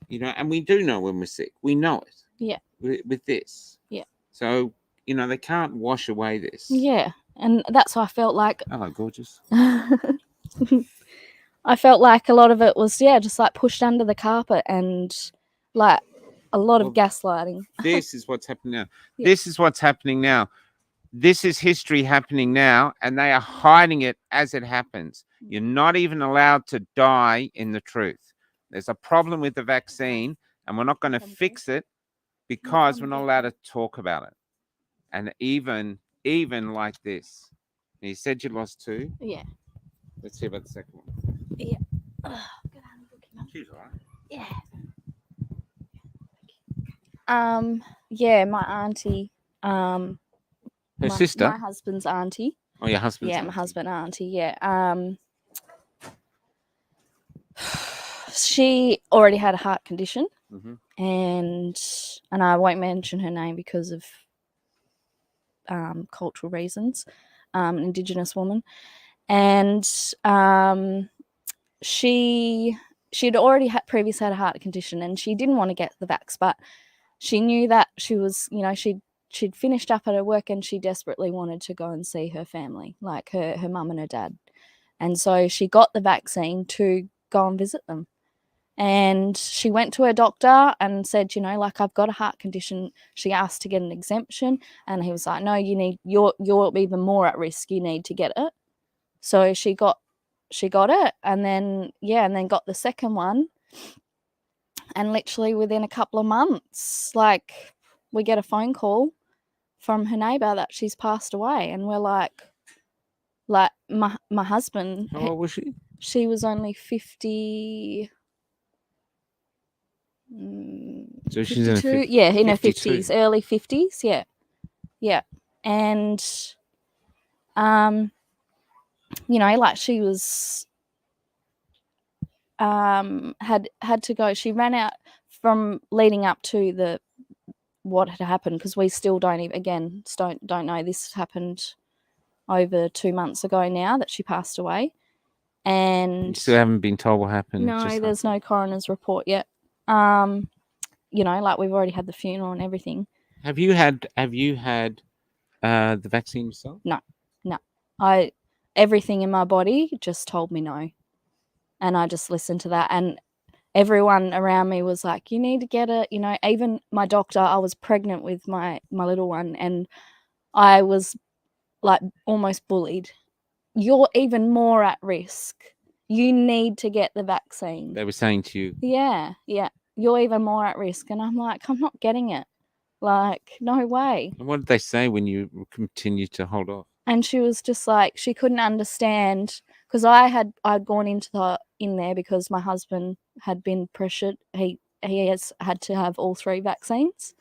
You know, and we do know when we're sick. We know it. Yeah. With this. Yeah. So, you know, they can't wash away this. Yeah. And that's why I felt like Oh, gorgeous. I felt like a lot of it was, yeah, just like pushed under the carpet, and like a lot of gaslighting. This is what's happening now. Yeah. This is what's happening now. This is history happening now, and they are hiding it as it happens. You're not even allowed to die in the truth. There's a problem with the vaccine, and we're not going to fix it because we're not allowed to talk about it. And even like this. You said you lost 2. Yeah. Let's see about the second one. Yeah. She's all right. Yeah. Yeah, my auntie, Her my sister. my husband's auntie. Oh, your husband's Yeah, auntie. my husband auntie, yeah. She already had a heart condition, and I won't mention her name because of cultural reasons. An Indigenous woman, and she'd already previously had a heart condition, and she didn't want to get the vax, but she knew that she was, you know, she'd finished up at her work, and she desperately wanted to go and see her family, like her mum and her dad. And so she got the vaccine to go and visit them. And she went to her doctor and said, you know, like, I've got a heart condition. She asked to get an exemption, and he was like, no, you're even more at risk. You need to get it. So she got it, and then got the second one. And literally within a couple of months, like, we get a phone call from her neighbor that she's passed away, and we're like my husband. How old was she? She was only 50. So she's in her 52, yeah, in her 52. 50s, early 50s, yeah. And you know, like, she was had to go. She ran out from leading up to what had happened, because we still don't know. This happened over 2 months ago now that she passed away, and You still haven't been told what happened. no, Just there's no coroner's report yet. You know, like, we've already had the funeral and everything. Have you had the vaccine yourself? No. Everything in my body just told me no, and I just listened to that. And everyone around me was like, you need to get it, you know. Even my doctor, I was pregnant with my little one, and I was, like, almost bullied. You're even more at risk. You need to get the vaccine. They were saying to you. Yeah. You're even more at risk. And I'm like, I'm not getting it. Like, no way. And what did they say when you continued to hold off? And she was just like, she couldn't understand, because I'd gone in there because my husband had been pressured. He has had to have all 3 vaccines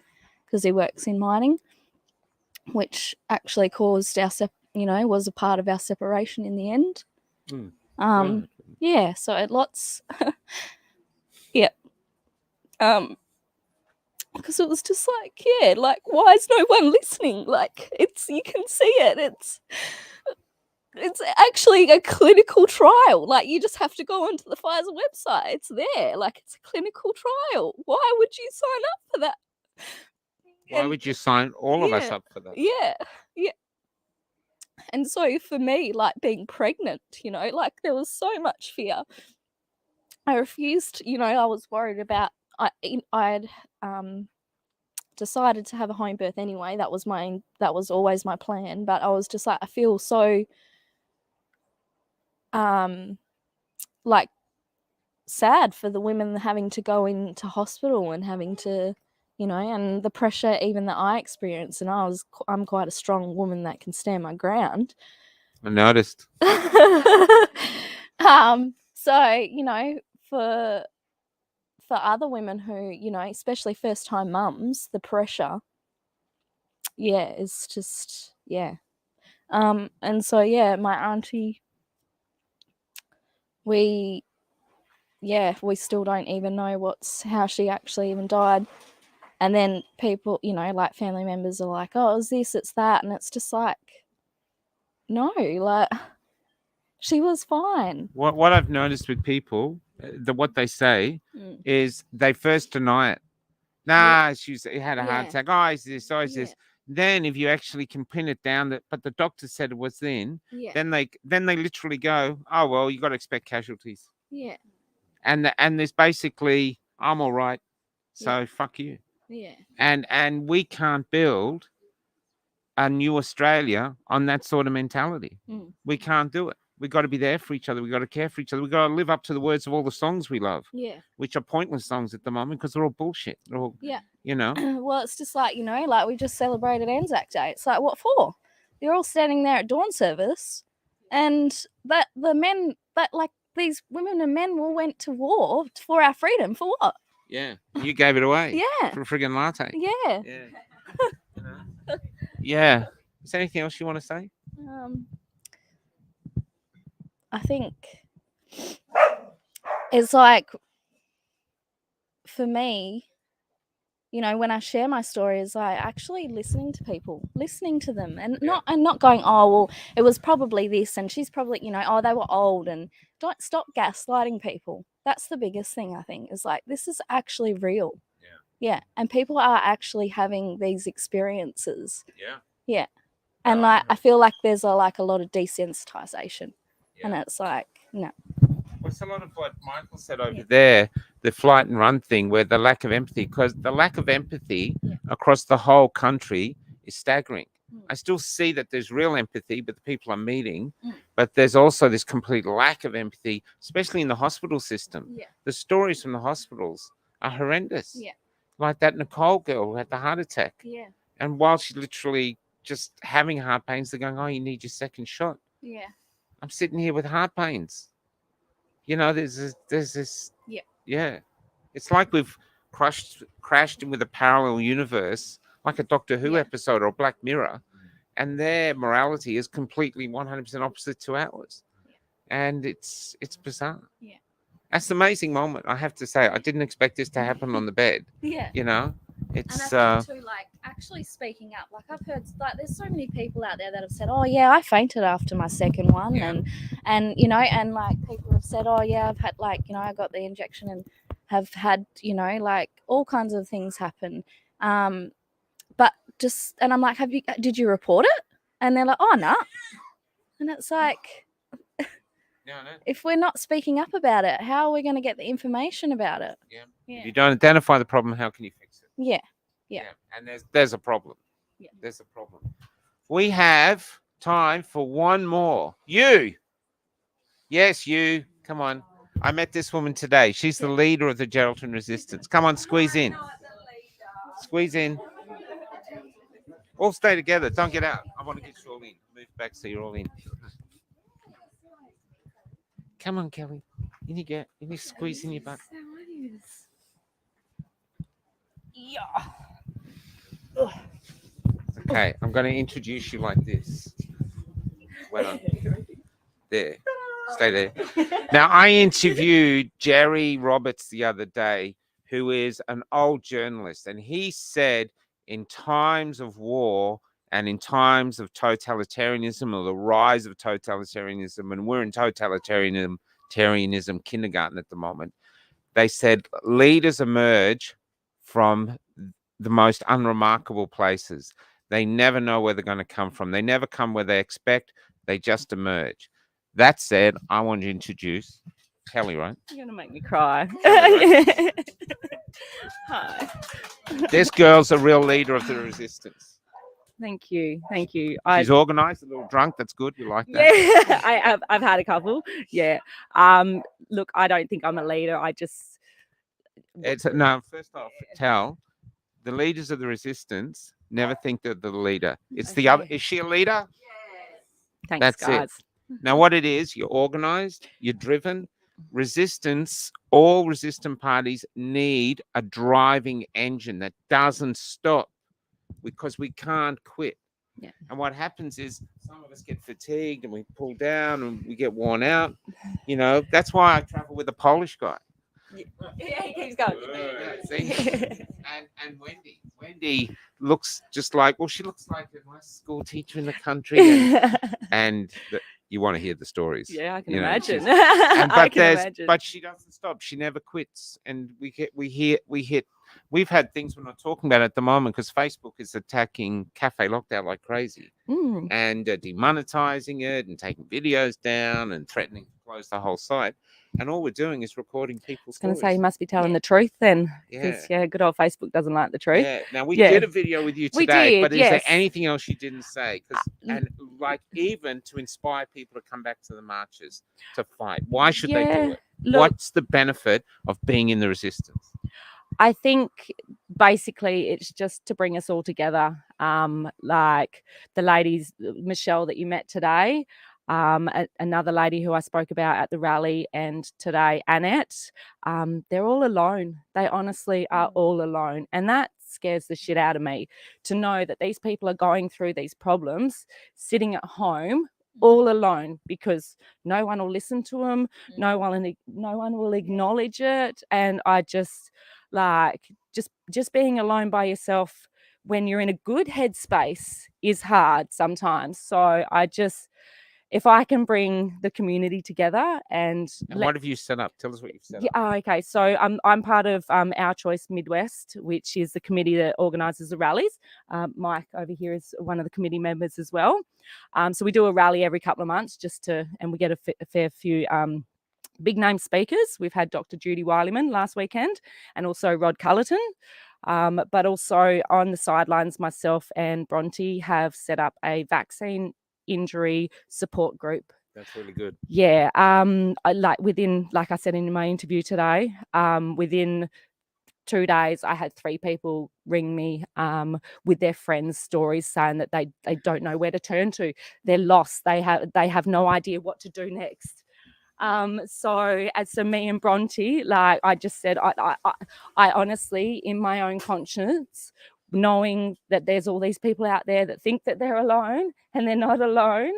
because he works in mining, which actually caused was a part of our separation in the end. Right. Yeah, so lots. Yeah. Because it was just like, yeah, like, why is no one listening? Like, you can see it. It's actually a clinical trial. Like, you just have to go onto the Pfizer website. It's there. Like, it's a clinical trial. Why would you sign up for that? Why would you sign all of us up for that? Yeah. And so for me, like, being pregnant, you know, like, there was so much fear. I refused, you know, I was worried about, I'd decided to have a home birth anyway. That was always my plan. But I was just like, I feel so, like, sad for the women having to go into hospital and having to, you know, and the pressure even that I experienced. And I'm quite a strong woman that can stand my ground. I noticed. So, you know, for other women who, you know, especially first time mums, the pressure, yeah, is just, yeah. And so, yeah, my auntie, we still don't even know how she actually even died. And then people, you know, like family members are like, oh, it's this, it's that. And it's just like, no, like, she was fine. What I've noticed with people, what they say is they first deny it. Nah, she had a heart attack. Oh, it's this, oh, it's this. Then if you actually can pin it down, but the doctor said it was then they literally go, oh, well, you got to expect casualties. Yeah. And there's basically, I'm all right, so fuck you. Yeah. And we can't build a new Australia on that sort of mentality. We can't do it. We got to be there for each other. We got to care for each other. We got to live up to the words of all the songs we love. Yeah. Which are pointless songs at the moment because they're all bullshit. They're all, you know. Well, it's just like, you know, like we just celebrated Anzac Day. It's like, what for? You're all standing there at dawn service, and that the men that like these women and men all went to war for our freedom. For what? Yeah. You gave it away. Yeah. For a friggin' latte. Yeah. Yeah. Yeah. Is there anything else you want to say? I think it's like, for me, you know, when I share my story, is like actually listening to people, listening to them, and not going, oh, well, it was probably this, and she's probably, you know, oh, they were old, and don't stop gaslighting people. That's the biggest thing, I think, is like, this is actually real. Yeah. And people are actually having these experiences. Yeah. And like, I feel like there's a lot of desensitization. And it's like, no. Well, it's a lot of what Michael said over there, the flight and run thing, where the lack of empathy, because the lack of empathy across the whole country is staggering. I still see that there's real empathy, but the people I'm meeting, but there's also this complete lack of empathy, especially in the hospital system. The stories from the hospitals are horrendous. Like that Nicole girl who had the heart attack. And while she's literally just having heart pains, they're going, oh, you need your second shot. I'm sitting here with heart pains. You know, there's this. Yeah. It's like we've crashed in with a parallel universe, like a Doctor Who episode or Black Mirror, and their morality is completely 100% opposite to ours. And it's bizarre. That's an amazing moment, I have to say. I didn't expect this to happen on the bed. You know, it's. And I think too, like, actually speaking up. Like, I've heard, like, there's so many people out there that have said, "Oh yeah, I fainted after my second one," and you know, and like people have said, "Oh yeah, I've had, like, you know, I got the injection and have had, you know, like all kinds of things happen." But just, and I'm like, did you report it? And they're like, "Oh no," and it's like, if we're not speaking up about it, how are we going to get the information about it? If you don't identify the problem, how can you fix it? Yeah. And there's a problem. There's a problem. We have time for one more. You. Yes, you. Come on. I met this woman today. She's the leader of the Geraldton resistance. Come on, squeeze in. Squeeze in. All stay together. Don't get out. I want to get you all in. Move back so you're all in. Come on, Kelly. You need to squeeze in your butt. Okay, I'm going to introduce you like this. Well, there. Stay there. Now, I interviewed Jerry Roberts the other day, who is an old journalist, and he said in times of war and in times of totalitarianism, or the rise of totalitarianism, and we're in totalitarianism kindergarten at the moment, they said leaders emerge from the most unremarkable places. They never know where they're going to come from. They never come where they expect. They just emerge. That said, I want to introduce Kelly, right? You're going to make me cry. Hi. This girl's a real leader of the resistance. Thank you. Thank you. She's organised, a little drunk. That's good. We like that. Yeah, I've had a couple. Yeah. Look, I don't think I'm a leader. I just It's no. First off, tell the leaders of the resistance never think they're the leader. It's the other. Okay. Is she a leader? thanks, That's it. guys. Now, what it is, you're organised, you're driven. Resistance, all resistant parties need a driving engine that doesn't stop because we can't quit. Yeah. And what happens is some of us get fatigued and we pull down and we get worn out. You know, that's why I travel with a Polish guy. Yeah, he keeps going. Yeah, see? and Wendy looks just like, well, she looks like a nice school teacher in the country. And you want to hear the stories. Yeah, I can you know, imagine. but I can imagine. but she doesn't stop. She never quits. And we've had things we're not talking about at the moment because Facebook is attacking Cafe Lockdown like crazy and demonetizing it and taking videos down and threatening to close the whole site. And all we're doing is recording people's I was going to say, stories. you must be telling the truth then. Yeah. Because, good old Facebook doesn't like the truth. Yeah. Now we Yeah. did a video with you We today, did, but is there yes. anything else you didn't say? And like even to inspire people to come back to the marches to fight. Why should they do it? Look, What's the benefit of being in the resistance? I think basically it's just to bring us all together. Like the ladies, Michelle, that you met today, another lady who I spoke about at the rally, and today, Annette, they're all alone. They honestly are all alone. And that scares the shit out of me to know that these people are going through these problems, sitting at home, all alone, because no one will listen to them. No one will acknowledge it. And I just just being alone by yourself when you're in a good headspace is hard sometimes. So if I can bring the community together and what have you set up? Tell us what you've set up. Oh, okay. So I'm part of Our Choice Midwest, which is the committee that organises the rallies. Mike over here is one of the committee members as well. So we do a rally every couple of months and we get a fair few big name speakers. We've had Dr. Judy Wileman last weekend and also Rod Cullerton. But also on the sidelines, myself and Bronte have set up a vaccine injury support group. That's really good. Yeah. Like I said in my interview today, within 2 days, I had 3 people ring me with their friends' stories saying that they don't know where to turn to. They're lost. They have no idea what to do next. So as for me and Bronte, like I just said, I honestly, in my own conscience, knowing that there's all these people out there that think that they're alone and they're not alone,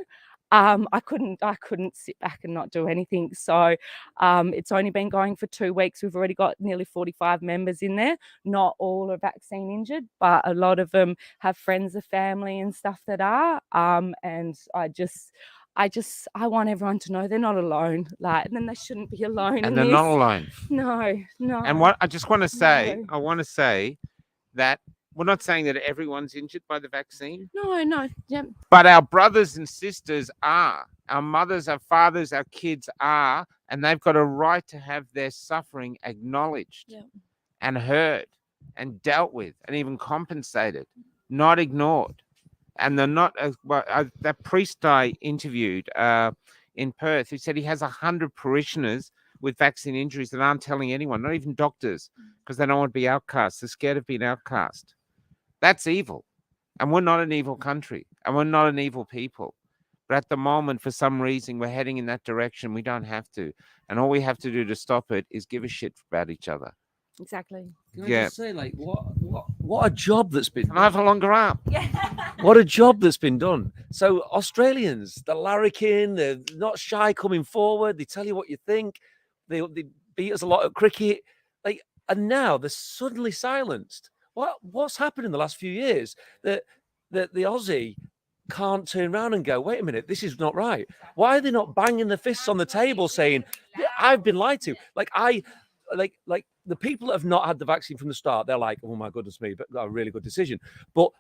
I couldn't sit back and not do anything. So it's only been going for 2 weeks. We've already got nearly 45 members in there. Not all are vaccine injured, but a lot of them have friends or family and stuff that are. And I want everyone to know they're not alone. Like, and then they shouldn't be alone. And they're not alone. No. And what I just want to say, I want to say that we're not saying that everyone's injured by the vaccine. No. Yeah. But our brothers and sisters are. Our mothers, our fathers, our kids are. And they've got a right to have their suffering acknowledged and heard and dealt with and even compensated, not ignored. And they're not, that priest I interviewed in Perth, who said he has 100 parishioners with vaccine injuries that aren't telling anyone, not even doctors, because they don't want to be outcast. They're scared of being outcast. That's evil. And we're not an evil country. And we're not an evil people. But at the moment, for some reason, we're heading in that direction. We don't have to. And all we have to do to stop it is give a shit about each other. Exactly. Can I just say, like, what a job that's been done. I have a longer arm. Yeah. What a job that's been done. So Australians, they're larriking, they're not shy coming forward. They tell you what you think. They beat us a lot at cricket. Like, and now they're suddenly silenced. What's happened in the last few years that the Aussie can't turn around and go, wait a minute, this is not right. Why are they not banging their fists on the table saying, I've been lied to? Like the people that have not had the vaccine from the start, they're like, oh my goodness me, but got a really good decision. But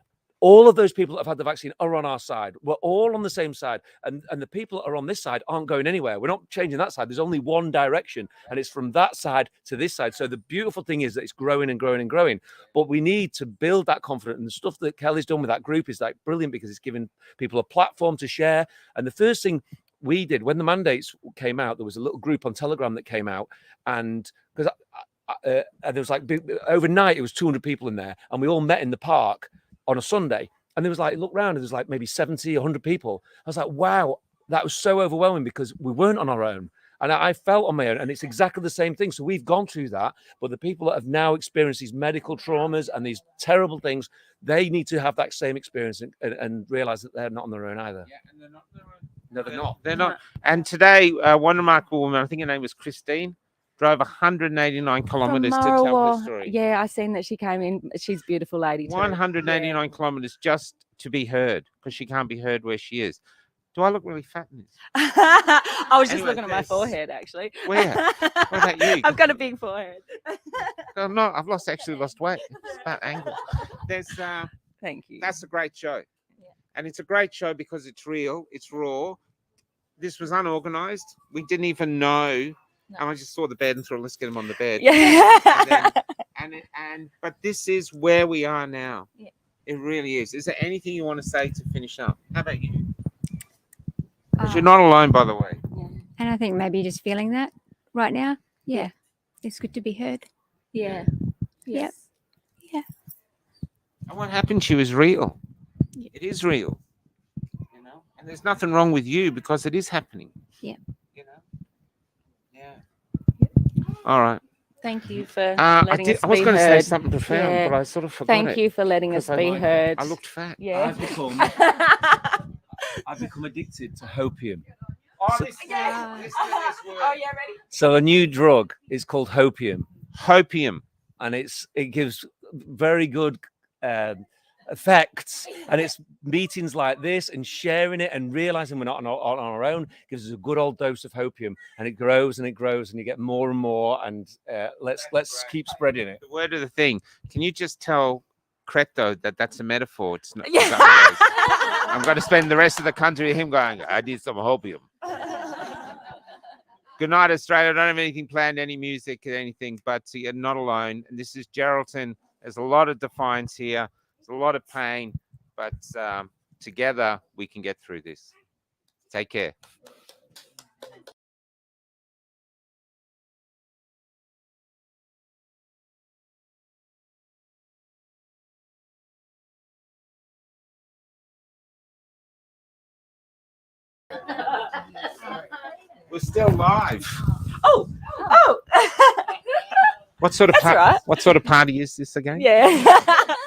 all of those people that have had the vaccine are on our side. We're all on the same side. And the people that are on this side aren't going anywhere. We're not changing that side. There's only one direction, and it's from that side to this side. So the beautiful thing is that it's growing and growing and growing. But we need to build that confidence. And the stuff that Kelly's done with that group is like brilliant, because it's giving people a platform to share. And the first thing we did when the mandates came out, there was a little group on Telegram that came out, and because there was like overnight it was 200 people in there, and we all met in the park on a Sunday, and there was like, look around, and there was like maybe 70, 100 people. I was like, wow, that was so overwhelming, because we weren't on our own, and I felt on my own, and it's exactly the same thing. So we've gone through that, but the people that have now experienced these medical traumas and these terrible things, they need to have that same experience and realize that they're not on their own either. Yeah, and they're not on their own. No, they're not. They're not. And today, one remarkable woman, I think her name was Christine, drove 189 kilometers to tell her Marlborough. story. Yeah, I seen that she came in. She's a beautiful lady too. 189 kilometers just to be heard, because she can't be heard where she is. Do I look really fat in this? I was just Anyway, looking at my there's- forehead, actually. Where? What about you? I've got a big forehead. I'm not. I've actually lost weight. It's about angle. There's. Thank you. That's a great show. And it's a great show because it's real, it's raw. This was unorganized. We didn't even know. No. And I just saw the bed and thought, let's get him on the bed. Yeah. But this is where we are now. Yeah. It really is. Is there anything you want to say to finish up? How about you? Because Oh, you're not alone, by the way. and I think maybe just feeling that right now. Yeah. It's good to be heard. Yeah. Yep. And what happened to you is real. Yeah. It is real. You know, and there's nothing wrong with you because it is happening. Yeah. You know. Yeah. All right. Thank you for I letting us was be going to say heard. something profound, Yeah. but I sort of forgot Thank it. you for letting us 'cause be heard. I looked fat. Yeah. I've become addicted to hopium. Oh, So- listen to this word. yeah, ready? So a new drug is called hopium, Hopium. and it gives very good effects. And it's meetings like this and sharing it and realizing we're not on our own gives us a good old dose of hopium, and it grows and it grows, and you get more and more. And let's keep spreading it. The word of the thing. Can you just tell Creto that that's a metaphor? It's not. Yeah. it's otherwise. I'm going to spend the rest of the country with him going, I need some hopium. Good night, Australia. I don't have anything planned, any music or anything, but you're not alone. And this is Geraldton. There's a lot of defiance here. There's a lot of pain, but together we can get through this. Take care. We're still live. Oh. What sort of That's all right. what sort of party is this again? Yeah.